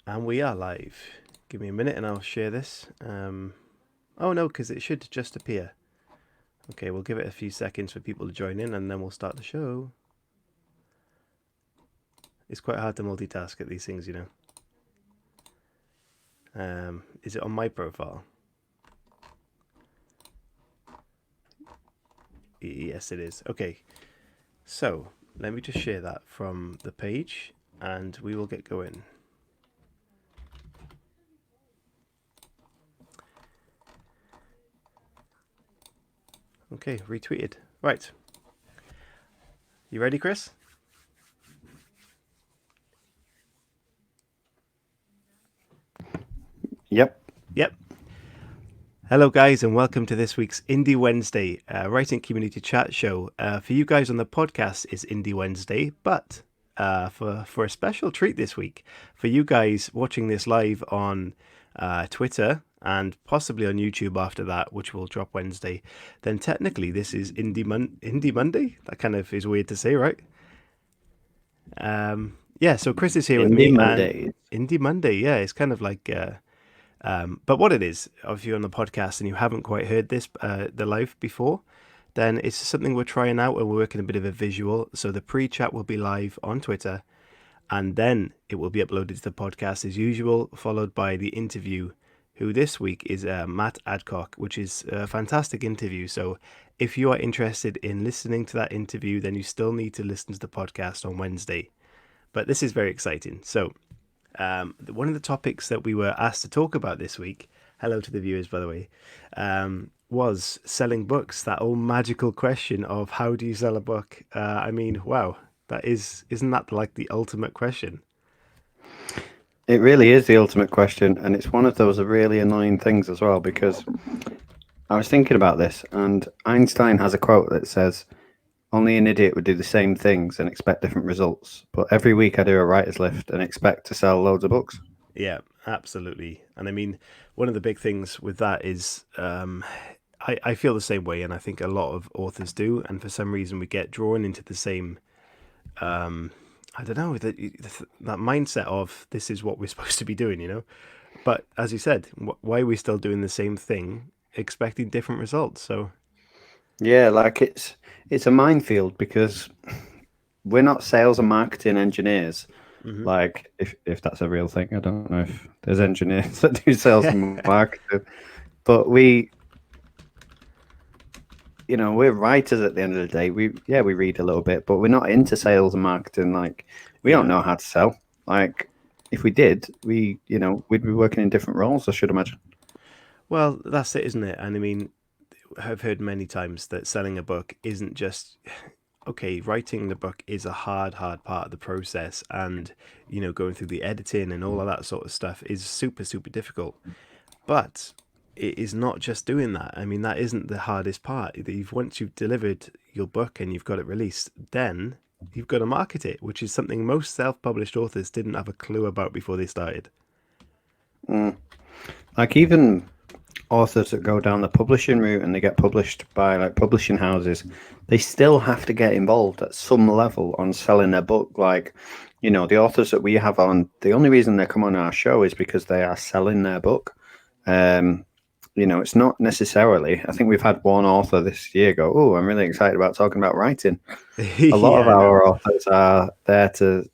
And we are live. Give me a minute and I'll share this. Oh no, because it should just appear. Okay, we'll give it a few seconds for people to join in and then we'll start the show. It's quite hard to multitask at these things, you know. Is it on my profile? Yes, it is. Okay, so let me just share that from the page and we will get going. Okay, retweeted. Right. You ready, Chris? Yep. Yep. Hello, guys, and welcome to this week's Indie Wednesday writing community chat show. For you guys on the podcast, it's Indie Wednesday, but for a special treat this week, for you guys watching this live on Twitter and possibly on YouTube after that, which will drop Wednesday, then technically this is Indie Monday. That kind of is weird to say, right? Yeah, so Chris is here with Indie me, and Mondays. Indie Monday, yeah, it's kind of like. But what it is, if you're on the podcast and you haven't quite heard this, the live before, then it's something we're trying out and we're working a bit of a visual. So the pre-chat will be live on Twitter and then it will be uploaded to the podcast as usual, followed by the interview, who this week is Matt Adcock, which is a fantastic interview. So if you are interested in listening to that interview, then you still need to listen to the podcast on Wednesday. But this is very exciting. So one of the topics that we were asked to talk about this week, hello to the viewers, by the way, was selling books. That old magical question of how do you sell a book? I mean, wow, isn't that like the ultimate question? It really is the ultimate question, and it's one of those really annoying things as well because I was thinking about this, and Einstein has a quote that says, "Only an idiot would do the same things and expect different results. But every week I do a writer's lift and expect to sell loads of books." Yeah, absolutely. And I mean, one of the big things with that is I feel the same way, and I think a lot of authors do. And for some reason, we get drawn into the same I don't know that mindset of this is what we're supposed to be doing, you know. But as you said, why are we still doing the same thing, expecting different results? So Yeah, like it's a minefield because we're not sales and marketing engineers. mhm. Like if that's a real thing, I don't know if there's engineers that do sales and marketing, but we're writers at the end of the day. We read a little bit, but we're not into sales and marketing. Like we don't Yeah. know how to sell. Like if we did, we'd be working in different roles, I should imagine. Well, that's it, isn't it? And I mean, I've heard many times that selling a book isn't just okay. Writing the book is a hard part of the process, and going through the editing and all of that sort of stuff is super, super difficult. But it is not just doing that. I mean, that isn't the hardest part. Once you've delivered your book and you've got it released, then you've got to market it, which is something most self-published authors didn't have a clue about before they started. Mm. Like even authors that go down the publishing route and they get published by like publishing houses, they still have to get involved at some level on selling their book. Like, the authors that we have on, the only reason they come on our show is because they are selling their book. Um, it's not necessarily. I think we've had one author this year go, "Oh, I'm really excited about talking about writing." A lot of Yeah, I know. our authors are there to,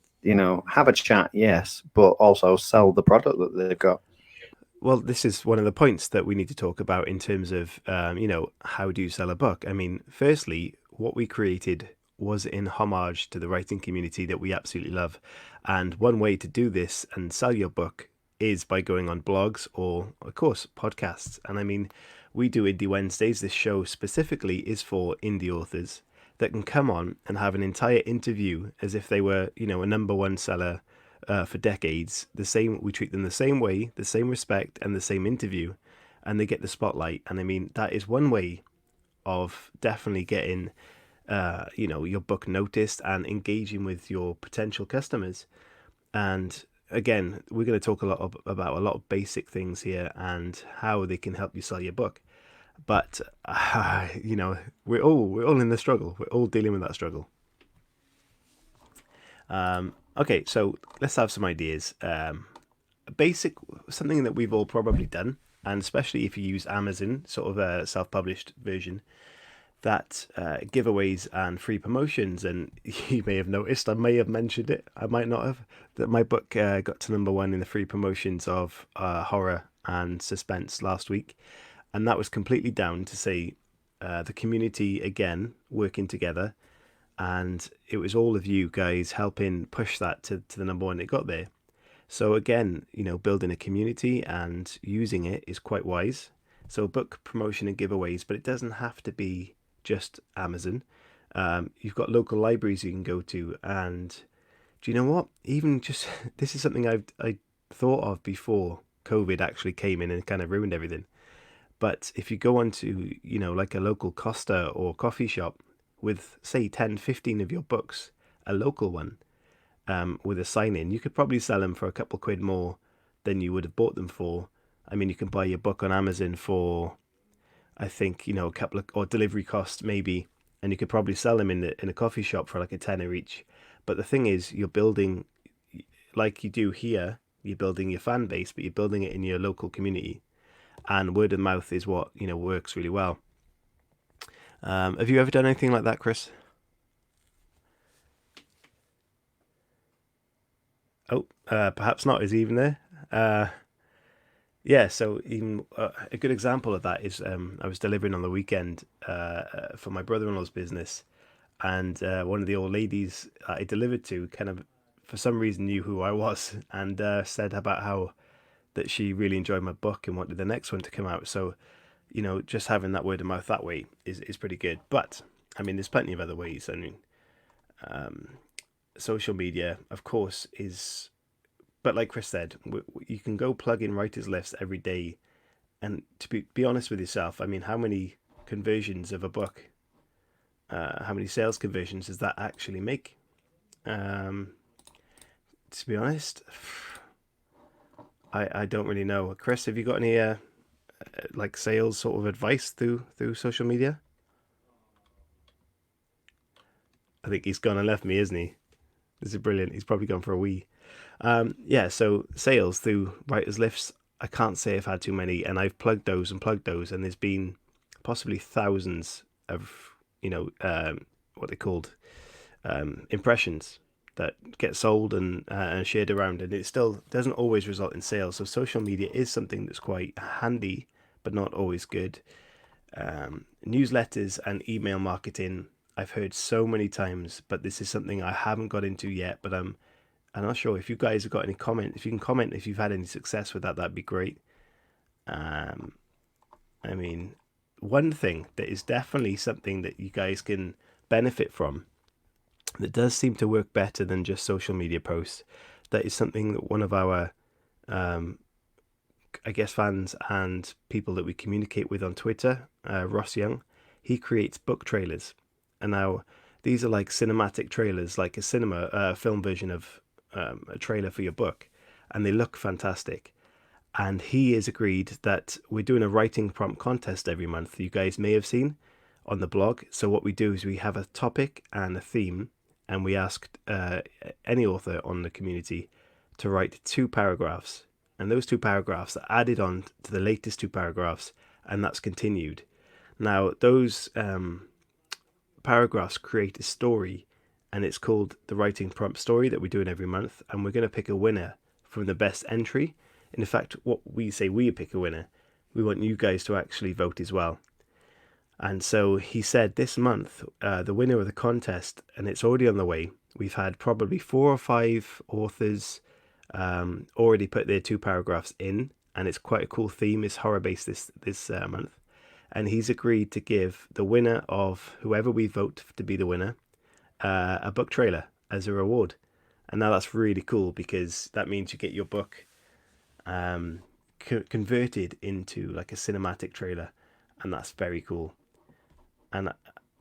have a chat, yes, but also sell the product that they've got. Well, this is one of the points that we need to talk about in terms of, how do you sell a book? I mean, firstly, what we created was in homage to the writing community that we absolutely love. And one way to do this and sell your book is by going on blogs or, of course, podcasts. And I mean, we do Indie Wednesdays. This show specifically is for indie authors that can come on and have an entire interview as if they were, a number one seller for decades. The same, we treat them the same way, the same respect, and the same interview, and they get the spotlight. And I mean, that is one way of definitely getting, your book noticed and engaging with your potential customers. And again, we're going to talk a lot about a lot of basic things here and how they can help you sell your book. But we're all in the struggle. We're all dealing with that struggle. Okay, so let's have some ideas. basic something that we've all probably done, and especially if you use Amazon, sort of a self-published version, that giveaways and free promotions. And you may have noticed, I may have mentioned it, I might not have, that my book got to number one in the free promotions of horror and suspense last week, and that was completely down to say the community again working together, and it was all of you guys helping push that to the number one it got there. So again, building a community and using it is quite wise. So book promotion and giveaways, but it doesn't have to be just Amazon. You've got local libraries you can go to, and do you know what? Even just this is something I thought of before COVID actually came in and kind of ruined everything. But if you go onto, like a local Costa or coffee shop with, say, 10, 15 of your books, a local one, with a sign in, you could probably sell them for a couple quid more than you would have bought them for. I mean, you can buy your book on Amazon for, I think, a couple of, or delivery costs maybe, and you could probably sell them in a coffee shop for like a tenner each. But the thing is, you're building, like you do here, you're building your fan base, but you're building it in your local community, and word of mouth is what works really well. Have you ever done anything like that, Chris? Oh, perhaps not. Is he even there? Yeah, so even a good example of that is I was delivering on the weekend for my brother-in-law's business, and one of the old ladies I delivered to kind of, for some reason, knew who I was, and said about how that she really enjoyed my book and wanted the next one to come out. So, just having that word of mouth that way is pretty good. But I mean, there's plenty of other ways. I mean, social media, of course, is. But like Chris said, you can go plug in writers lists every day, and to be honest with yourself, I mean, how many conversions of a book, how many sales conversions does that actually make? Um, to be honest, I don't really know. Chris, have you got any like sales sort of advice through social media? I think he's gone and left me, isn't he? This is brilliant. He's probably gone for a wee. Yeah, so sales through writers lifts. I can't say I've had too many, and I've plugged those, and there's been possibly thousands of what they called impressions that get sold and shared around, and it still doesn't always result in sales. So social media is something that's quite handy, but not always good. Newsletters and email marketing, I've heard so many times, but this is something I haven't got into yet. But I'm not sure if you guys have got any comment. If you can comment if you've had any success with that, that'd be great. Um, I mean, one thing that is definitely something that you guys can benefit from that does seem to work better than just social media posts. That is something that one of our, um, I guess, fans and people that we communicate with on Twitter, Ross Young, he creates book trailers. And now these are like cinematic trailers, like a cinema film version of a trailer for your book, and they look fantastic. And he has agreed that we're doing a writing prompt contest every month. You guys may have seen on the blog. So what we do is we have a topic and a theme, and we asked any author on the community to write two paragraphs, and those two paragraphs are added on to the latest two paragraphs, and that's continued. Now those paragraphs create a story, and it's called the writing prompt story that we're doing every month, and we're going to pick a winner from the best entry. And in fact, what we say, we pick a winner, we want you guys to actually vote as well. And so he said this month, the winner of the contest, and it's already on the way. We've had probably 4 or 5 authors already put their two paragraphs in, and it's quite a cool theme. It's horror based this month, and he's agreed to give the winner of whoever we vote to be the winner a book trailer as a reward. And now that's really cool because that means you get your book converted into like a cinematic trailer, and that's very cool. And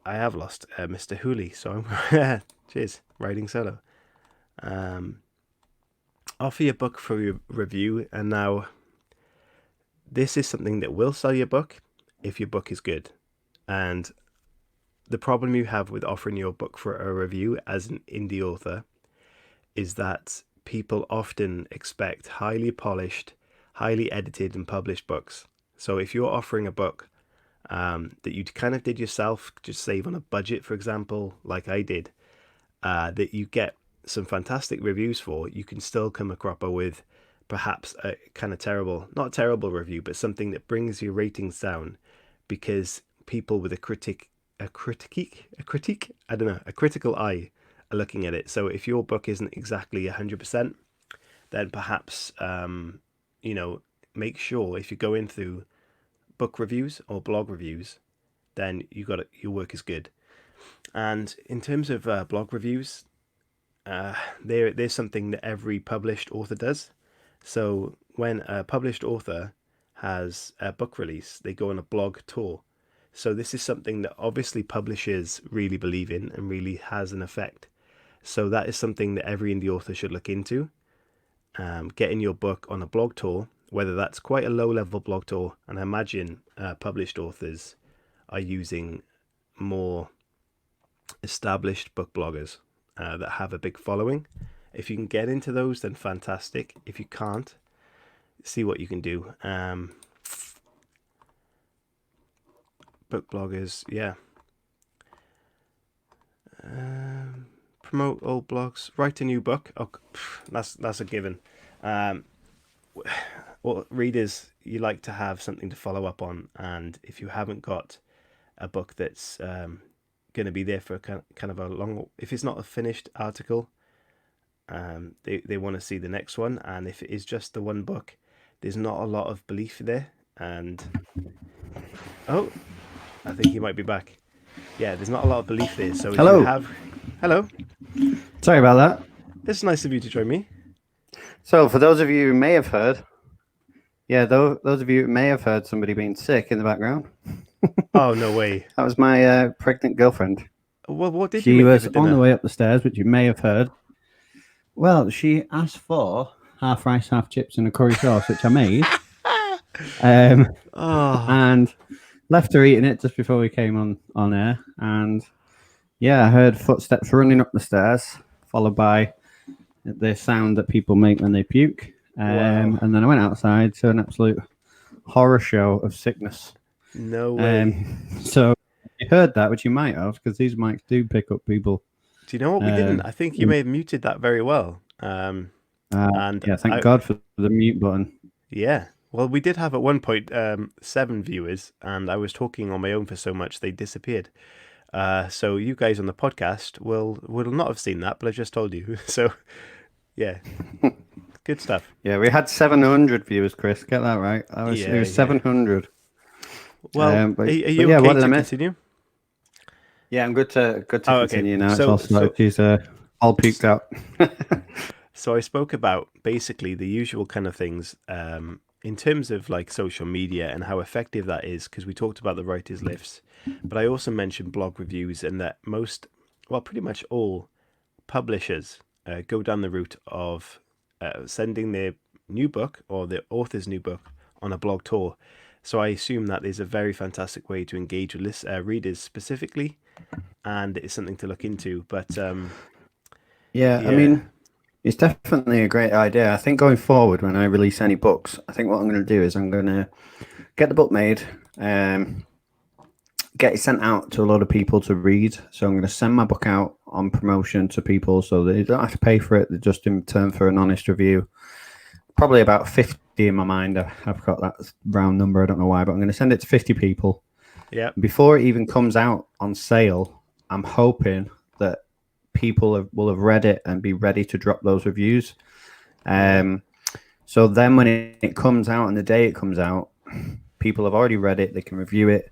I have lost Mr. Hooley, so I'm cheers, writing solo. Um, Offer your book for your review, and now this is something that will sell your book if your book is good. And the problem you have with offering your book for a review as an indie author is that people often expect highly polished, highly edited, and published books. So if you're offering a book that you kind of did yourself, just save on a budget, for example, like I did, that you get some fantastic reviews for, you can still come a cropper with perhaps a kind of terrible, not a terrible review, but something that brings your ratings down because people with I don't know, a critical eye are looking at it. So if your book isn't exactly 100%, then perhaps, make sure if you go in through book reviews or blog reviews, then your work is good. And in terms of blog reviews, there's something that every published author does. So when a published author has a book release, they go on a blog tour. So this is something that obviously publishers really believe in and really has an effect. So that is something that every indie author should look into. Getting your book on a blog tour, whether that's quite a low-level blog tour, and I imagine published authors are using more established book bloggers that have a big following. If you can get into those, then fantastic. If you can't, see what you can do. Book bloggers, yeah. Promote old blogs, write a new book. Oh, that's a given. Well, readers, you like to have something to follow up on, and if you haven't got a book that's going to be there for kind of a long, if it's not a finished article, they want to see the next one, and if it is just the one book, there's not a lot of belief there. And oh, I think he might be back. Yeah, there's not a lot of belief there. So if you Hello. have, hello, Sorry about that. it's nice of you to join me. So, for those of you who may have heard, those of you who may have heard somebody being sick in the background, Oh, no way. that was my pregnant girlfriend. Well, what did you She make was for dinner? on the way up the stairs, which you may have heard. Well, she asked for half rice, half chips, and a curry sauce, which I made, Oh, and left her eating it just before we came on air. And yeah, I heard footsteps running up the stairs, followed by the sound that people make when they puke. Wow. And then I went outside to an absolute horror show of sickness. no way. So you heard that, which you might have, because these mics do pick up people. Do you know what we didn't? I think you may have muted that very well. And Yeah, thank God for the mute button. yeah. Well, we did have at one point 7 viewers, and I was talking on my own for so much they disappeared. So you guys on the podcast will not have seen that, but I just told you. So yeah, good stuff. Yeah, we had 700 viewers, Chris. Get that right. It Yeah, was 700. Well, But are yeah, you what okay did to I miss? continue? Yeah, I'm good to Oh, okay. continue now. So- It's also she's all peaked out. So I spoke about basically the usual kind of things in terms of like social media and how effective that is, because we talked about the writers' lifts, but I also mentioned blog reviews and that pretty much all publishers go down the route of sending their new book or the author's new book on a blog tour. So I assume that is a very fantastic way to engage with readers specifically, and it's something to look into. But Yeah, I mean, it's definitely a great idea. I think going forward, when I release any books, I think what I'm going to do is I'm going to get the book made, get it sent out to a lot of people to read. So I'm going to send my book out on promotion to people so they don't have to pay for it. They're just in return for an honest review. Probably about 50 in my mind. I've got that round number. I don't know why, but I'm going to send it to 50 people. yeah, Before it even comes out on sale, I'm hoping that people will have read it and be ready to drop those reviews. So then when it comes out and the day it comes out, people have already read it. They can review it.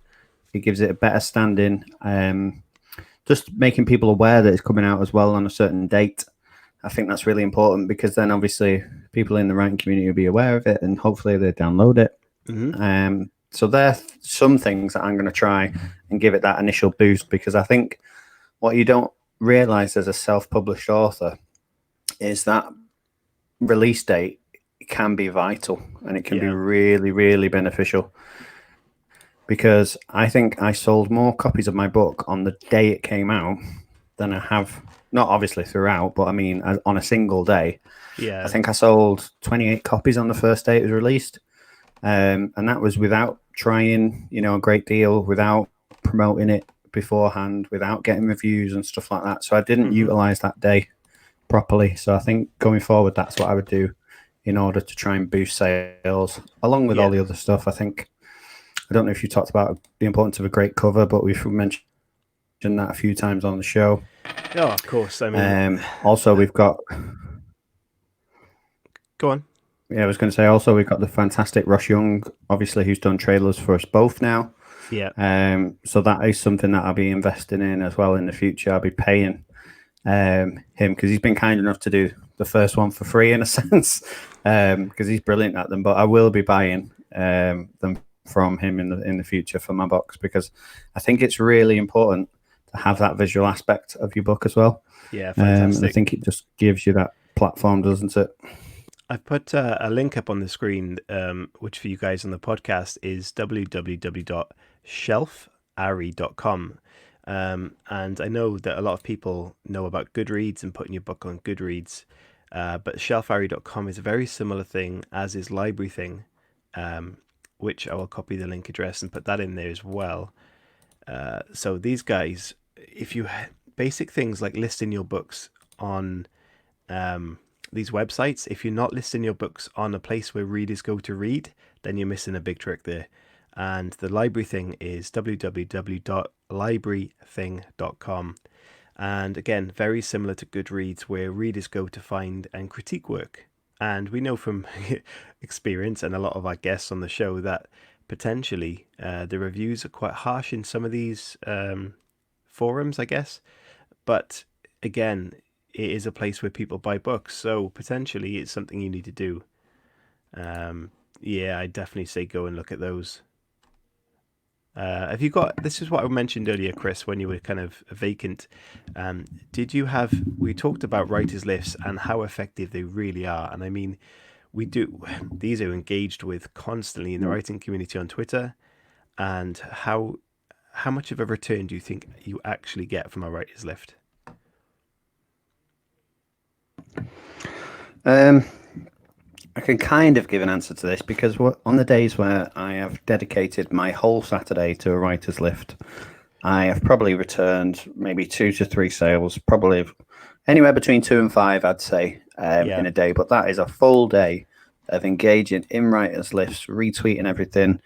It gives it a better standing. Just making people aware that it's coming out as well on a certain date. I think that's really important because then obviously people in the writing community will be aware of it and hopefully they download it. Mm-hmm. So there's some things that I'm going to try and give it that initial boost, because I think what you don't realize as a self-published author is that release date can be vital and it can be really, really beneficial. Because I think I sold more copies of my book on the day it came out than I have not obviously throughout, but I mean on a single day. Yeah. I think I sold 28 copies on the first day it was released, and that was without trying, a great deal, without promoting it beforehand, without getting reviews and stuff like that. So I didn't utilize that day properly. So I think going forward, that's what I would do in order to try and boost sales, along with all the other stuff. I don't know if you talked about the importance of a great cover, but we've mentioned that a few times on the show. Oh, of course. I mean, also we've got. Go on. Yeah, I was going to say also we've got the fantastic Ross Young, obviously, who's done trailers for us both now. Yeah. So that is something that I'll be investing in as well in the future. I'll be paying him because he's been kind enough to do the first one for free in a sense, because he's brilliant at them. But I will be buying them from him in the future for my box, because I think it's really important to have that visual aspect of your book as well. Yeah, fantastic. I think it just gives you that platform, doesn't it? I've put a link up on the screen, which for you guys on the podcast is www.shelfari.com. And I know that a lot of people know about Goodreads and putting your book on Goodreads, but shelfari.com is a very similar thing as is Library Thing, which I will copy the link address and put that in there as well. So these guys, if you basic things like listing your books on these websites, if you're not listing your books on a place where readers go to read, then you're missing a big trick there. And the Library Thing is www.librarything.com. And again, very similar to Goodreads, where readers go to find and critique work. And we know from experience and a lot of our guests on the show that potentially the reviews are quite harsh in some of these forums, I guess. But again, it is a place where people buy books, so potentially it's something you need to do. Yeah, I definitely say go and look at those. Have you got? This is what I mentioned earlier, Chris, when you were kind of vacant. Did you have? We talked about writers' lists and how effective they really are, and I mean, we do. These are engaged with constantly in the writing community on Twitter, and how much of a return do you think you actually get from a writers' list? I can kind of give an answer to this, because on the days where I have dedicated my whole Saturday to a writer's lift, I have probably returned maybe 2 to 3 sales, probably anywhere between 2 and 5, I'd say, in a day. But that is a full day of engaging in writers' lifts, retweeting everything,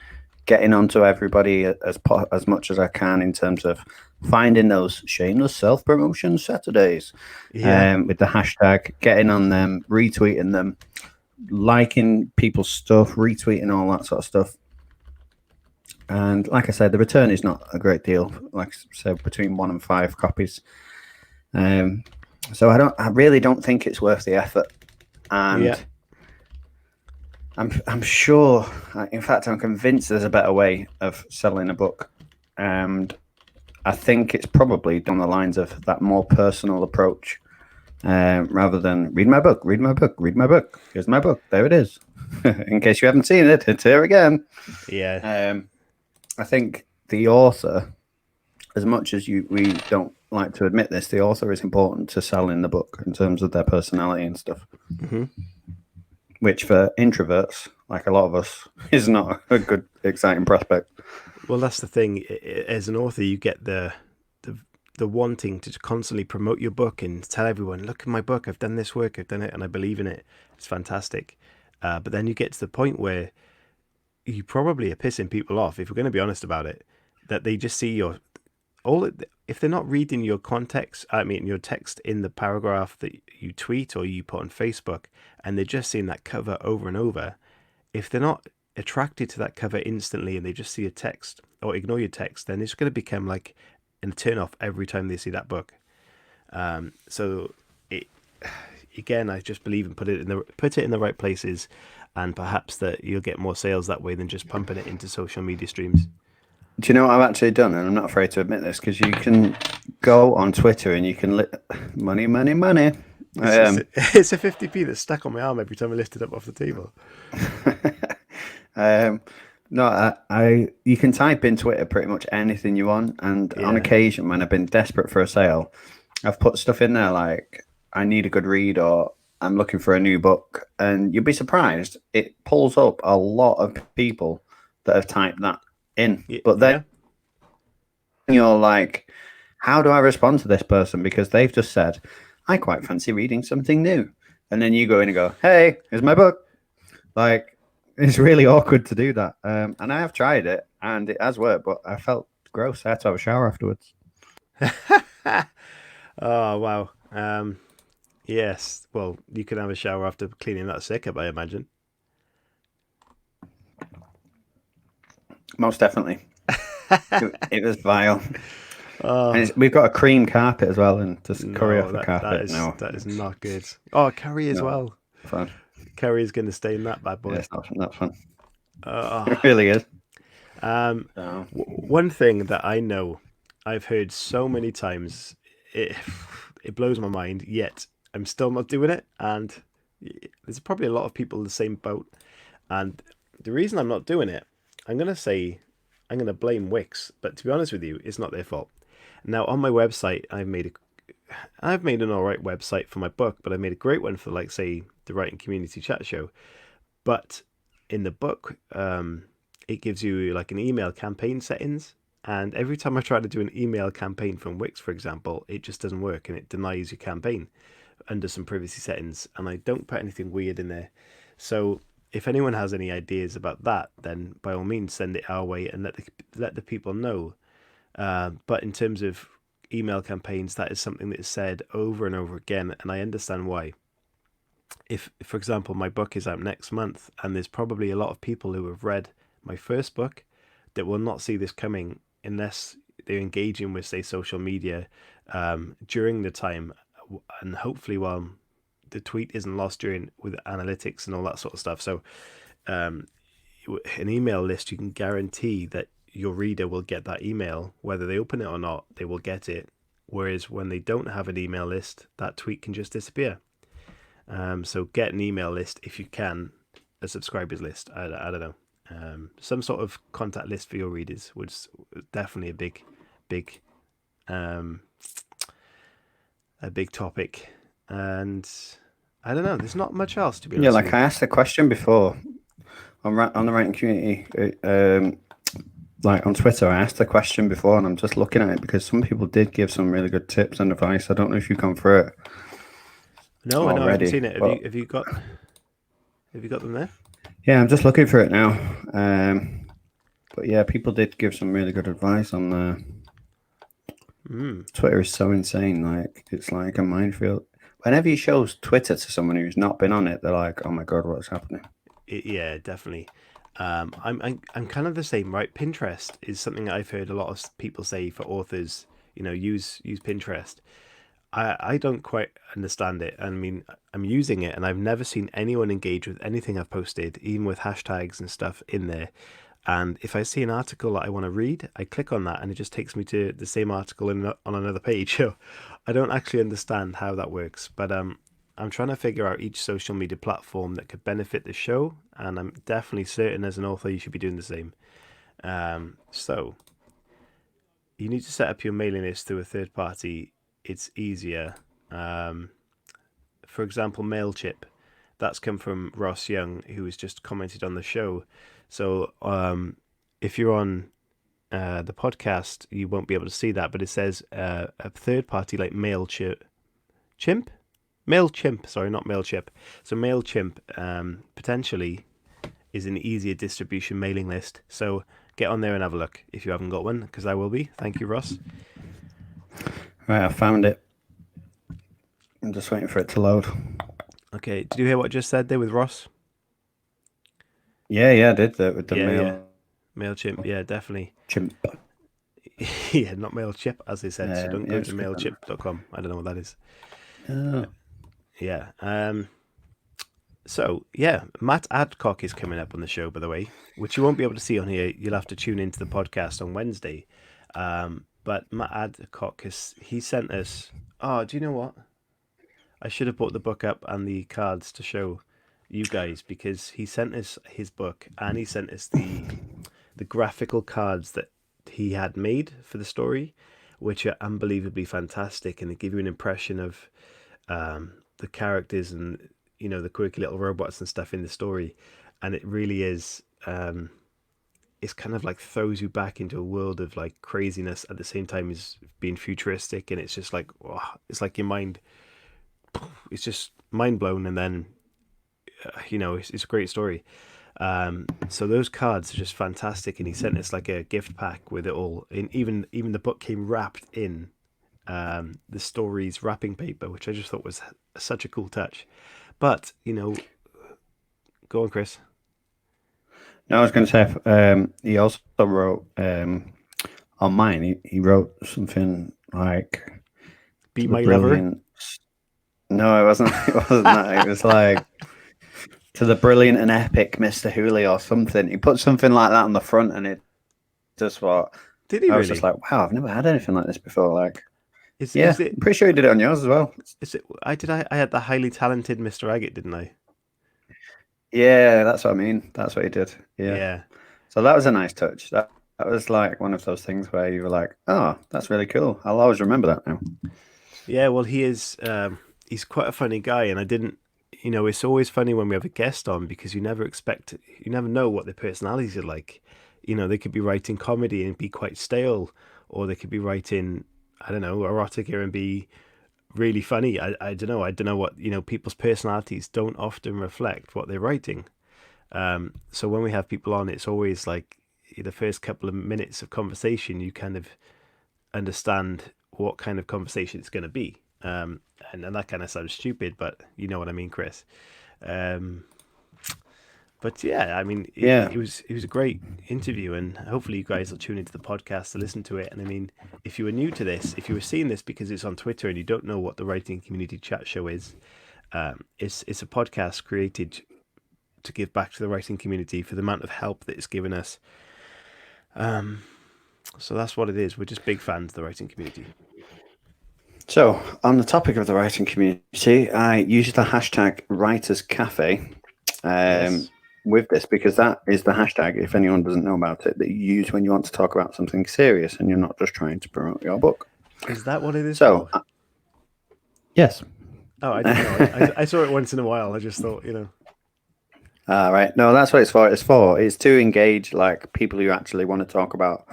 getting onto everybody as much as I can in terms of finding those shameless self-promotion Saturdays with the hashtag, getting on them, retweeting them, liking people's stuff, retweeting all that sort of stuff. And like I said, the return is not a great deal, like I said, between 1 and 5 copies. So I really don't think it's worth the effort. And I'm sure, in fact, I'm convinced there's a better way of selling a book. And I think it's probably down the lines of that more personal approach, rather than read my book, read my book, read my book. Here's my book. There it is. In case you haven't seen it, it's here again. Yeah. I think the author, as much as we don't like to admit this, the author is important to selling the book in terms of their personality and stuff. Mm-hmm. Which for introverts, like a lot of us, is not a good, exciting prospect. Well, that's the thing. As an author, you get the wanting to constantly promote your book and tell everyone, look at my book, I've done this work, I've done it, and I believe in it. It's fantastic. But then you get to the point where you probably are pissing people off, if we're going to be honest about it, that they just see if they're not reading your context, your text in the paragraph that you tweet or you put on Facebook, and they're just seeing that cover over and over, if they're not attracted to that cover instantly and they just see a text or ignore your text, then it's going to become like a turn off every time they see that book. So again, I just believe in put it in the right places, and perhaps that you'll get more sales that way than just pumping it into social media streams. Do you know what I've actually done? And I'm not afraid to admit this, because you can go on Twitter and you can money. It's a 50p that's stuck on my arm every time I lift it up off the table. You can type in Twitter pretty much anything you want, and on occasion when I've been desperate for a sale, I've put stuff in there like I need a good read or I'm looking for a new book, and you'd be surprised. It pulls up a lot of people that have typed that in. But then Yeah. you're like, how do I respond to this person? Because they've just said, I quite fancy reading something new. And then you go in and go, hey, here's my book. Like, it's really awkward to do that. And I have tried it and it has worked, but I felt gross. I had to have a shower afterwards. Oh wow. Yes. Well, you can have a shower after cleaning that sick up, I imagine. Most definitely. It was vile. Oh And we've got a cream carpet as well, and just curry no, off the that carpet. is No, that is not good. Oh, curry as no, well. fun. Curry is going to stain that bad Yeah, boy. it's not fun. Oh. It really is. Um, So, one thing that I know I've heard so many times, it it blows my mind. Yet I'm still not doing it, and there's probably a lot of people in the same boat. And the reason I'm not doing it, I'm gonna say, I'm gonna blame Wix. But to be honest with you, it's not their fault. Now on my website, I've made an alright website for my book, but I made a great one for like say the writing community chat show. But in the book, it gives you like an email campaign settings. And every time I try to do an email campaign from Wix, for example, it just doesn't work and it denies your campaign under some privacy settings. And I don't put anything weird in there. So if anyone has any ideas about that, then by all means send it our way and let the people know. But in terms of email campaigns, that is something that is said over and over again, and I understand why. If, for example, my book is out next month, and there's probably a lot of people who have read my first book that will not see this coming unless they're engaging with, say, social media during the time, and hopefully while the tweet isn't lost during with analytics and all that sort of stuff. So, um, an email list, you can guarantee that your reader will get that email, whether they open it or not, they will get it. Whereas when they don't have an email list, that tweet can just disappear. So get an email list if you can, a subscribers list. I don't know, some sort of contact list for your readers was definitely big, um, a big topic. And I don't know. There's not much else to be yeah, honest like with I asked a question before on the writing community, like on Twitter. I asked a question before, and I'm just looking at it because some people did give some really good tips and advice. I don't know if you've gone through it you. No, I haven't already, seen it. Have but you? Have you got them there? yeah, I'm just looking for it now. But yeah, people did give some really good advice on there. Twitter is so insane. Like, it's like a minefield. Whenever you show Twitter to someone who's not been on it, they're like, "Oh my god, what's happening?" Yeah, definitely. I'm kind of the same, right? Pinterest is something I've heard a lot of people say for authors. Use Pinterest. I don't quite understand it. I mean, I'm using it, and I've never seen anyone engage with anything I've posted, even with hashtags and stuff in there. And if I see an article that I want to read, I click on that, and it just takes me to the same article on another page. So I don't actually understand how that works, but I'm trying to figure out each social media platform that could benefit the show, and I'm definitely certain as an author you should be doing the same. So you need to set up your mailing list through a third party. It's easier. For example, Mailchimp. That's come from Ross Young, who has just commented on the show. So if you're on the podcast, you won't be able to see that, but it says a third party like Chimp? MailChimp, sorry, not MailChimp. So MailChimp potentially is an easier distribution mailing list. So get on there and have a look if you haven't got one, because I will be. Thank you, Ross. Right, I found it. I'm just waiting for it to load. Okay, did you hear what I just said there with Ross? Yeah, I did that with the Yeah. mail. MailChimp, yeah, definitely. Chimp. Yeah, not MailChimp, as they said. So don't Yeah, go it's to good. mailchimp.com. I don't know what that is. Oh. Yeah. So, yeah, Matt Adcock is coming up on the show, by the way, which you won't be able to see on here. You'll have to tune into the podcast on Wednesday. But Matt Adcock, he sent us... Oh, do you know what? I should have brought the book up and the cards to show you guys, because he sent us his book and he sent us the graphical cards that he had made for the story. which are unbelievably fantastic, and they give you an impression of the characters and the quirky little robots and stuff in the story, and it really is. It's kind of like throws you back into a world of like craziness at the same time as being futuristic, and it's just like it's like your mind, it's just mind blown, and then it's a great story. So those cards are just fantastic, and he sent us like a gift pack with it all. And even the book came wrapped in the story's wrapping paper, which I just thought was such a cool touch. But go on, Chris. No, I was going to say he also wrote on mine. He wrote something like Be to the my lover. brilliant. No, it wasn't. It wasn't that. It was like to the brilliant and epic Mr. Hooley or something. He put something like that on the front, and it just what Did he I was really? just like, wow, I've never had anything like this before. Like, Is yeah, it? I'm pretty sure he did it on yours as well. Is it? I had the highly talented Mr. Agate, didn't I? Yeah, that's what I mean. That's what he did. Yeah. Yeah. So that was a nice touch. That was like one of those things where you were like, oh, that's really cool. I'll always remember that now. Yeah, well, he is. He's quite a funny guy, and I didn't. It's always funny when we have a guest on because you never know what their personalities are like. They could be writing comedy and be quite stale, or they could be writing, I don't know, erotica and be really funny. I don't know. I don't know what people's personalities don't often reflect what they're writing. So when we have people on, it's always like the first couple of minutes of conversation, you kind of understand what kind of conversation it's going to be. And that kind of sounds stupid, but you know what I mean, Chris. Um, but yeah, I mean, Yeah. it was a great interview, and hopefully you guys will tune into the podcast to listen to it. And I mean, if you were new to this, if you were seeing this because it's on Twitter and you don't know what the Writing Community Chat Show is, it's a podcast created to give back to the writing community for the amount of help that it's given us. So that's what it is. We're just big fans of the writing community. So, on the topic of the writing community, I use the hashtag Writers Cafe Yes. with this because that is the hashtag, if anyone doesn't know about it, that you use when you want to talk about something serious and you're not just trying to promote your book. Is that what it is So, for? yes. Oh, I didn't know. I saw it once in a while. I just thought, Right. No, that's what it's for. It's to engage like people who actually want to talk about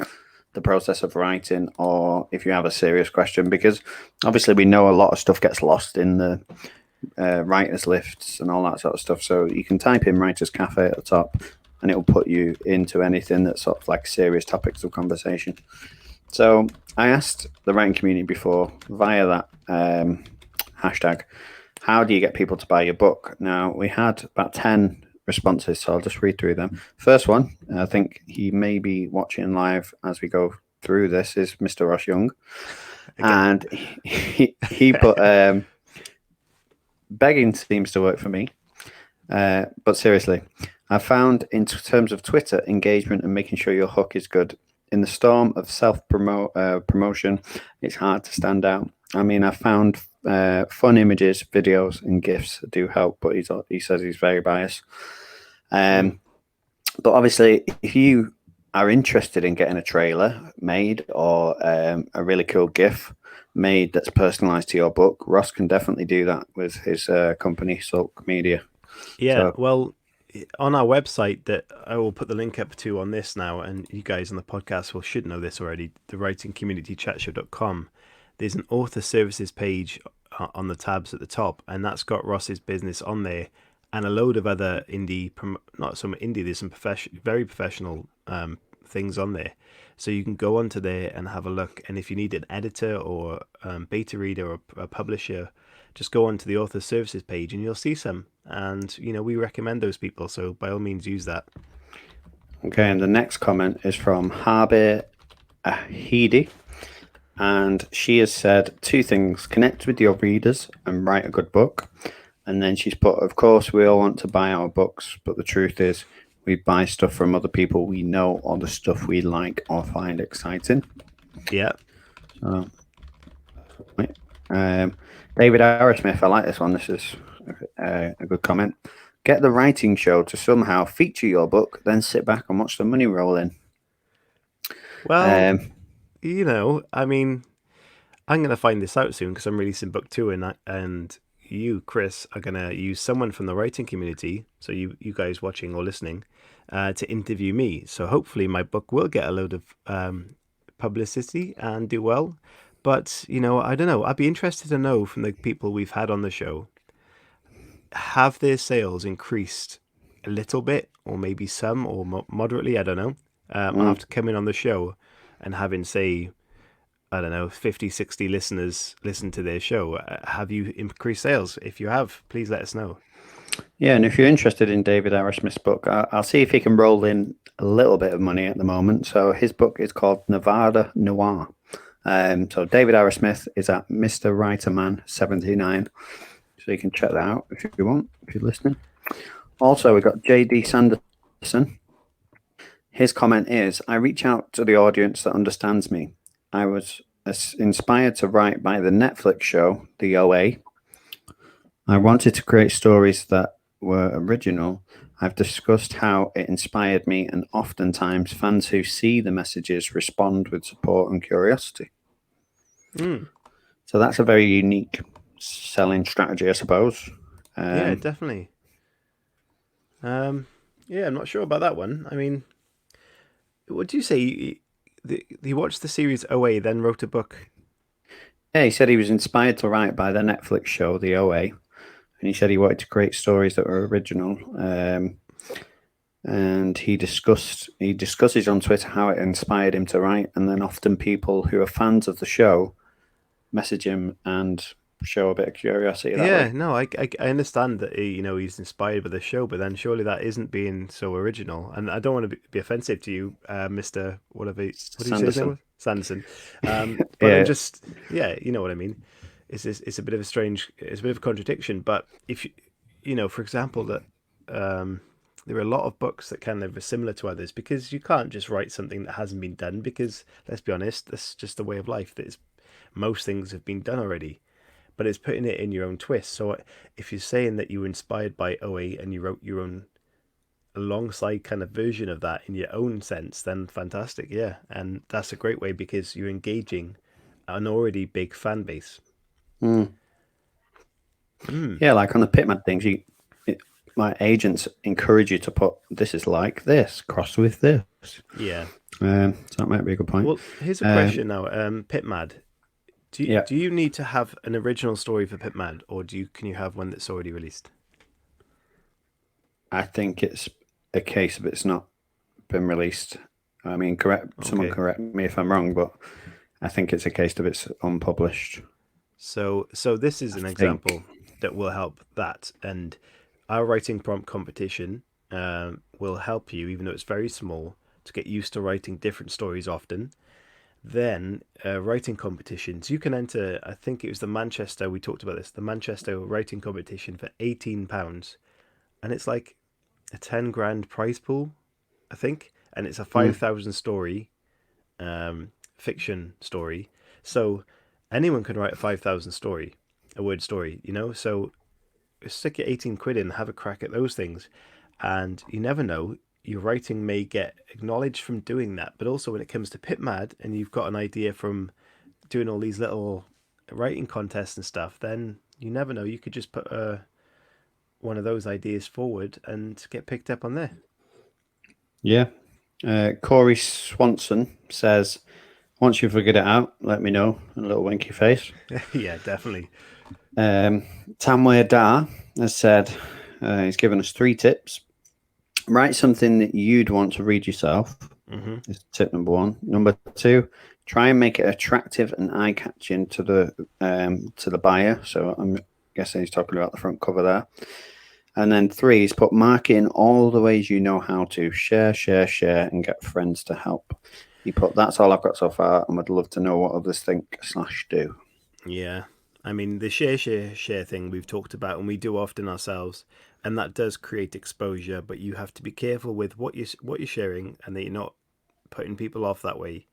the process of writing, or if you have a serious question, because obviously we know a lot of stuff gets lost in the writers lists and all that sort of stuff. So you can type in Writers Cafe at the top, and it will put you into anything that's sort of like serious topics of conversation. So I asked the writing community before via that hashtag, how do you get people to buy your book? Now we had about 10 responses, so I'll just read through them. First one, I think he may be watching live as we go through this, is Mr. Ross Young. And he put begging seems to work for me, but seriously, I found in terms of Twitter engagement and making sure your hook is good, in the storm of promotion, it's hard to stand out. I mean, I found fun images, videos, and GIFs do help, but he says he's very biased. But obviously, if you are interested in getting a trailer made or a really cool GIF made that's personalized to your book, Ross can definitely do that with his company, Sulk Media. Yeah, So, well, on our website that I will put the link up to on this now, and you guys on the podcast should know this already, the writingcommunitychatshow.com, there's an author services page on the tabs at the top, and that's got Ross's business on there and a load of other not so much indie, there's some very professional things on there. So you can go onto there and have a look, and if you need an editor or beta reader or a publisher, just go onto the author services page and you'll see some. And, we recommend those people. So by all means, use that. okay, and the next comment is from Harbe Ahidi. And she has said 2 things: connect with your readers and write a good book. And then she's put, of course, we all want to buy our books, but the truth is we buy stuff from other people we know or the stuff we like or find exciting. Yeah. David Arrowsmith, I like this one. This is a good comment. Get the writing show to somehow feature your book, then sit back and watch the money roll in. Well, I mean, I'm going to find this out soon because I'm releasing book 2, and you, Chris, are going to use someone from the writing community, so you guys watching or listening, to interview me. So hopefully my book will get a load of publicity and do well. But, I don't know. I'd be interested to know from the people we've had on the show, have their sales increased a little bit, or maybe some, or moderately? I don't know. After coming on the show and having, say, I don't know, 50, 60 listeners listen to their show. Have you increased sales? If you have, please let us know. Yeah, and if you're interested in David Arrowsmith's book, I'll see if he can roll in a little bit of money at the moment. So his book is called Nevada Noir. So David Arrowsmith is at Mr. Writerman79. So you can check that out if you want, if you're listening. Also, we've got JD Sanderson. His comment is, I reach out to the audience that understands me. I was inspired to write by the Netflix show, The OA. I wanted to create stories that were original. I've discussed how it inspired me, and oftentimes fans who see the messages respond with support and curiosity. So that's a very unique selling strategy, I suppose. Yeah, definitely. Yeah, I'm not sure about that one. I mean, what do you say? He watched the series OA, then wrote a book. Yeah, he said he was inspired to write by the Netflix show, The OA. And he said he wanted to create stories that were original. And he discusses on Twitter how it inspired him to write. And then often people who are fans of the show message him and show a bit of curiosity that way. No, I understand that he's inspired by the show, but then surely that isn't being so original. And I don't want to be offensive to you, Mister whatever. What do you say his name was? Sanderson. But I'm just, you know what I mean. It's a bit of a it's a bit of a contradiction. But if for example, that there are a lot of books that kind of are similar to others, because you can't just write something that hasn't been done, because let's be honest, that's just the way of life. Most things have been done already, but it's putting it in your own twist. So if you're saying that you were inspired by OA and you wrote your own alongside kind of version of that in your own sense, then fantastic. Yeah. And that's a great way, because you're engaging an already big fan base. Yeah, like on the Pitman things, my agents encourage you to put, this is like this, cross with this. Yeah. So that might be a good point. Well, here's a question now. Pitmad, do you need to have an original story for Pitmad, or can you have one that's already released? I think it's a case of it's not been released. I mean, someone correct me if I'm wrong, but I think it's a case of it's unpublished. So this is an example that will help that, and our writing prompt competition will help you, even though it's very small, to get used to writing different stories often. Then writing competitions, you can enter. I think it was the Manchester. We talked about this. The Manchester writing competition for £18, and it's like a 10 grand prize pool, I think, and it's a 5,000 story, fiction story. So anyone can write a 5,000 story, a word story. So stick your 18 quid in, have a crack at those things, and you never know, your writing may get acknowledged from doing that. But also when it comes to Pitmad, and you've got an idea from doing all these little writing contests and stuff, then you never know, you could just put one of those ideas forward and get picked up on there. Yeah. Corey Swanson says, once you've figured it out, let me know. A little winky face. Yeah, definitely. Tamway Dar has said, he's given us 3 tips. Write something that you'd want to read yourself. Is tip number 1. Number 2, try and make it attractive and eye-catching to the buyer. So I'm guessing he's talking about the front cover there. And then 3 is put marketing all the ways you know how to. Share, and get friends to help. He put, that's all I've got so far, and would love to know what others think/do. Yeah. I mean, the share thing we've talked about, and we do often ourselves, and that does create exposure, but you have to be careful with what you're sharing, and that you're not putting people off that way.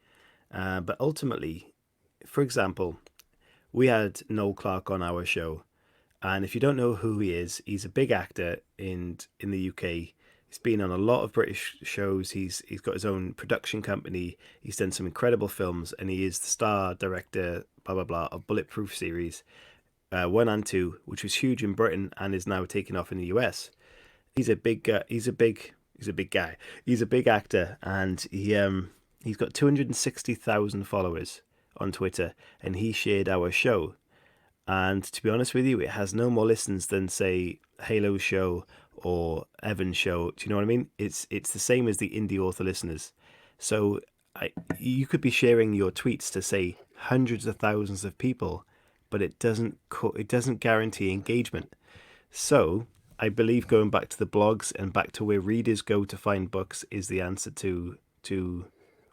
But ultimately, for example, we had Noel Clarke on our show, and if you don't know who he is, he's a big actor in the UK He's been on a lot of British shows. He's got his own production company. He's done some incredible films, and he is the star director, blah blah blah, of Bulletproof series 1 and 2, which was huge in Britain and is now taking off in the US. He's a big he's a big guy. He's a big actor, and he's got 260,000 followers on Twitter, and he shared our show. And to be honest with you, it has no more listens than, say, Halo's show or Evan's show. Do you know what I mean? It's the same as the indie author listeners. So you could be sharing your tweets to, say, hundreds of thousands of people, but it doesn't guarantee engagement. So I believe going back to the blogs and back to where readers go to find books is the answer to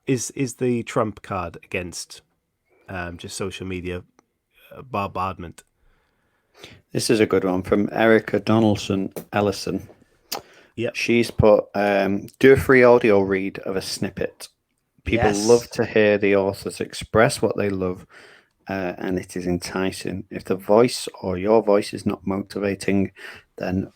is the trump card against just social media bombardment. This is a good one from Erica Donaldson Ellison. Yep. She's put, do a free audio read of a snippet. People love to hear the authors express what they love, and it is enticing. If the voice or your voice is not motivating, then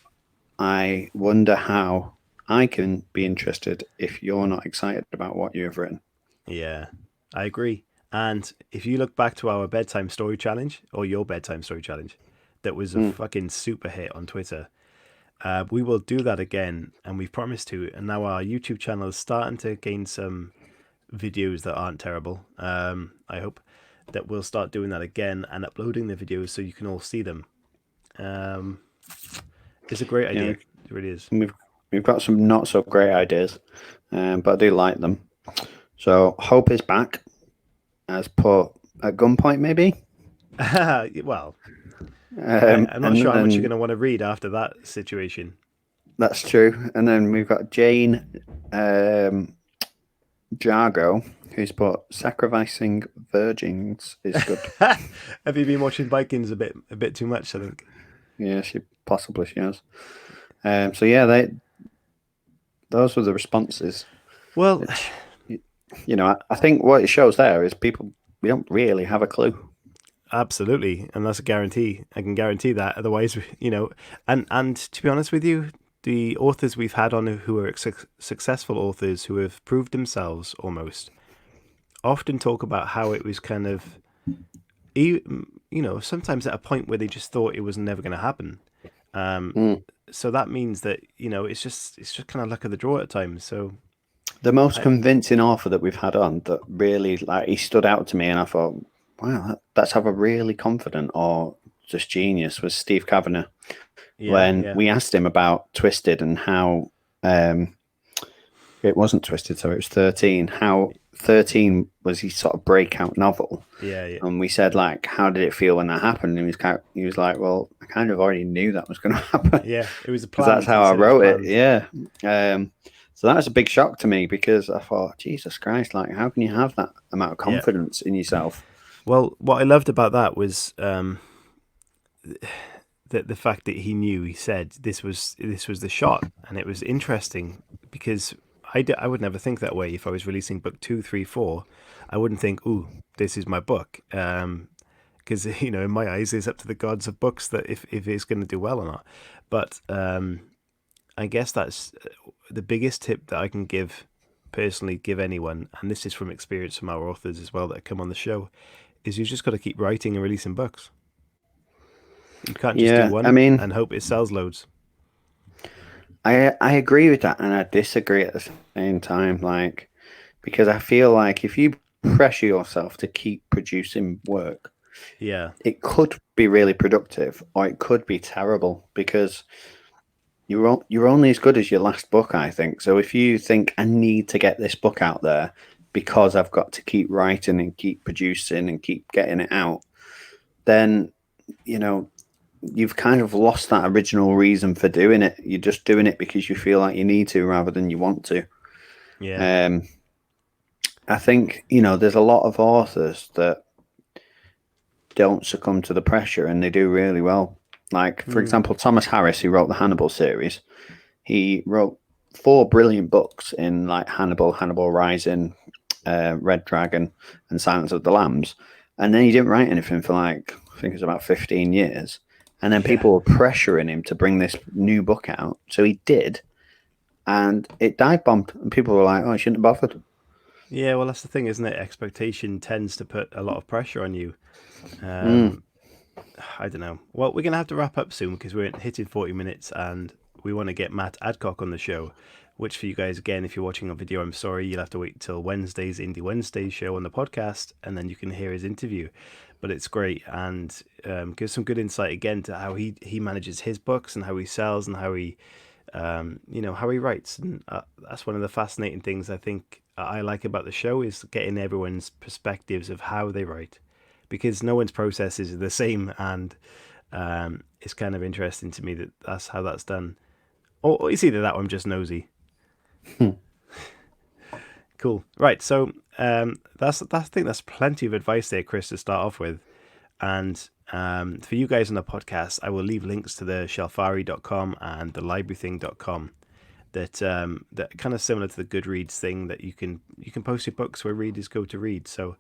I wonder how I can be interested if you're not excited about what you have written. Yeah, I agree. And if you look back to our bedtime story challenge, or your bedtime story challenge, that was a fucking super hit on Twitter. We will do that again, and we've promised to. And now our YouTube channel is starting to gain some videos that aren't terrible. I hope that we'll start doing that again and uploading the videos so you can all see them. It's a great idea. Yeah, it really is. We've got some not so great ideas, but I do like them. So Hope is back. As put at gunpoint, maybe. Well, I'm not sure how much you're going to want to read after that situation. That's true. And then we've got Jane Jargo, who's put sacrificing virgins is good. Have you been watching Vikings a bit too much, I think? Yeah, she has. So yeah, those were the responses. Well, which, you know, I think what it shows there is we don't really have a clue. Absolutely, and that's a guarantee. I can guarantee that. Otherwise, you know, and to be honest with you, the authors we've had on who are successful authors who have proved themselves almost often talk about how it was kind of, you know, sometimes at a point where they just thought it was never going to happen. So that means that, you know, it's just kind of luck of the draw at times. So the most convincing author that we've had on that really, like, he stood out to me, and I thought, wow, that's either really confident or just genius, was Steve Kavanagh. We asked him about Twisted and how it wasn't Twisted, so it was 13. How 13 was his sort of breakout novel. Yeah. And we said, like, how did it feel when that happened? And he was like, well, I kind of already knew that was going to happen. Yeah, it was a plan. That's how I wrote it. Yeah. So that was a big shock to me, because I thought, Jesus Christ, like, how can you have that amount of confidence in yourself? Well, what I loved about that was the fact that he said this was the shot, and it was interesting because I would never think that way. If I was releasing book 2, 3, 4, I wouldn't think, ooh, this is my book, because you know, in my eyes, it's up to the gods of books that if it's going to do well or not. But I guess that's the biggest tip that I can give anyone, and this is from experience from our authors as well that come on the show, is you just got to keep writing and releasing books. You can't just do one and hope it sells loads. I agree with that, and I disagree at the same time, like, because I feel like if you pressure yourself to keep producing work, it could be really productive or it could be terrible, because you're only as good as your last book, I think. So if you think, I need to get this book out there because I've got to keep writing and keep producing and keep getting it out, then, you know, you've kind of lost that original reason for doing it. You're just doing it because you feel like you need to rather than you want to. Yeah. I think, you know, there's a lot of authors that don't succumb to the pressure and they do really well. Like, for example, Thomas Harris, who wrote the Hannibal series, he wrote 4 brilliant books in, like, Hannibal Rising, Red Dragon, and Silence of the Lambs. And then he didn't write anything for, like, I think it was about 15 years. And then people were pressuring him to bring this new book out. So he did. and it dive bombed, and people were like, "Oh, I shouldn't have bothered." Yeah, well, that's the thing, isn't it? Expectation tends to put a lot of pressure on you. Mm. I don't know. Well, we're going to have to wrap up soon because we're hitting 40 minutes and we want to get Matt Adcock on the show, which for you guys, again, if you're watching on video, I'm sorry, you'll have to wait till Wednesday's Indie Wednesday show on the podcast and then you can hear his interview. But it's great and gives some good insight again to how he manages his books and how he sells and how he, how he writes. And that's one of the fascinating things I think I like about the show is getting everyone's perspectives of how they write, because no one's processes are the same, and it's kind of interesting to me that that's how that's done. Or it's either that or I'm just nosy. Cool. Right. So that's I think that's plenty of advice there, Chris, to start off with. And for you guys on the podcast, I will leave links to the shelfari.com and the librarything.com that that kind of similar to the Goodreads thing that you can post your books where readers go to read. So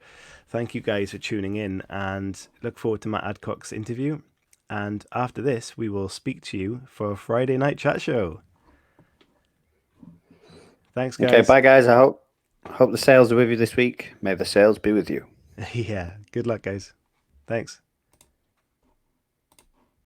thank you guys for tuning in and look forward to Matt Adcock's interview. And after this, we will speak to you for a Friday night chat show. Thanks, guys. Okay, bye, guys. I hope the sales are with you this week. May the sales be with you. Yeah. Good luck, guys. Thanks.